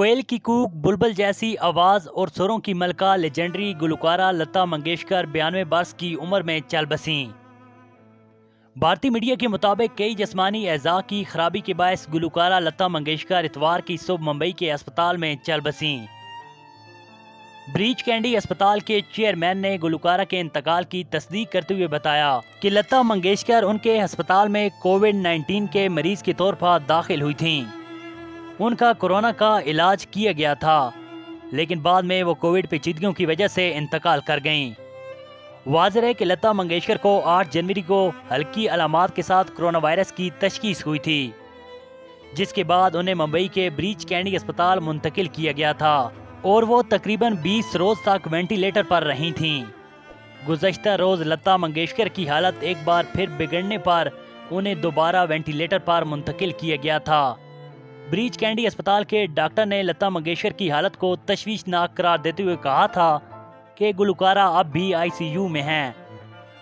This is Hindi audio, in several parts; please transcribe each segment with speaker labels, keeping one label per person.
Speaker 1: कोयल की कूक, बुलबुल जैसी आवाज और सुरों की मलका लेजेंडरी गुलकारा लता मंगेशकर 92 बरस की उम्र में चल बसी। भारतीय मीडिया के मुताबिक कई जिस्मानी एज़ा की खराबी के बायस गुलकारा लता मंगेशकर इतवार की सुबह मुंबई के अस्पताल में चल बसी। ब्रीच कैंडी अस्पताल के चेयरमैन ने गुलकारा के इंतकाल की तस्दीक करते हुए बताया कि लता मंगेशकर उनके अस्पताल में कोविड-19 के मरीज के तौर पर दाखिल हुई थीं। उनका कोरोना का इलाज किया गया था, लेकिन बाद में वो कोविड पेचीदगियों की वजह से इंतकाल कर गईं। वाज़ेह है कि लता मंगेशकर को 8 जनवरी को हल्की अलामात के साथ कोरोना वायरस की तशखीस हुई थी, जिसके बाद उन्हें मुंबई के ब्रीच कैंडी अस्पताल मुंतकिल किया गया था और वो तकरीबन 20 रोज तक वेंटिलेटर पर रही थीं। गुज़श्ता रोज लता मंगेशकर की हालत एक बार फिर बिगड़ने पर उन्हें दोबारा वेंटिलेटर पर मुंतकिल किया गया था। ब्रीच कैंडी अस्पताल के डॉक्टर ने लता मंगेशकर की हालत को तशवीशनाक करार देते हुए कहा था कि गुलकारा अब भी आईसीयू में हैं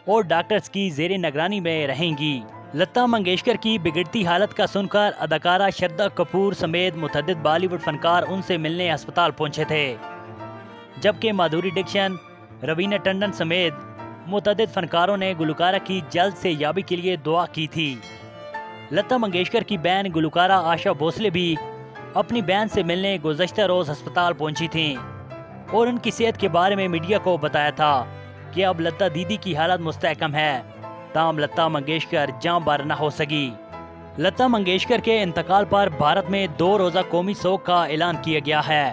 Speaker 1: और डॉक्टर्स की ज़ेरे निगरानी में रहेंगी। लता मंगेशकर की बिगड़ती हालत का सुनकर अदाकारा श्रद्धा कपूर समेत मुतअद्दिद बॉलीवुड फनकार उनसे मिलने अस्पताल पहुंचे थे, जबकि माधुरी दीक्षित, रवीना टंडन समेत मुतअद्दिद फनकारों ने गुलकारा की जल्द से याबी के लिए दुआ की थी। लता मंगेशकर की बहन गुलकारा आशा भोसले भी अपनी बहन से मिलने गुज़श्ता रोज अस्पताल पहुंची थीं और उनकी सेहत के बारे में मीडिया को बताया था कि अब लता दीदी की हालत मुस्तहकम है, ताम लता मंगेशकर जाँ बर न हो सकी। लता मंगेशकर के इंतकाल पर भारत में 2 रोज़ा कौमी शोक का ऐलान किया गया है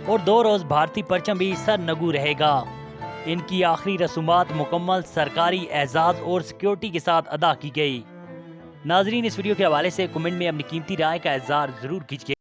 Speaker 1: और 2 रोज भारतीय परचम भी सरनगू रहेगा। इनकी आखिरी रसूमात मुकम्मल सरकारी एजाज़ और सिक्योरिटी के साथ अदा की गई। नाजरीन, इस वीडियो के हवाले से कमेंट में अपनी कीमती राय का इज़हार ज़रूर कीजिए।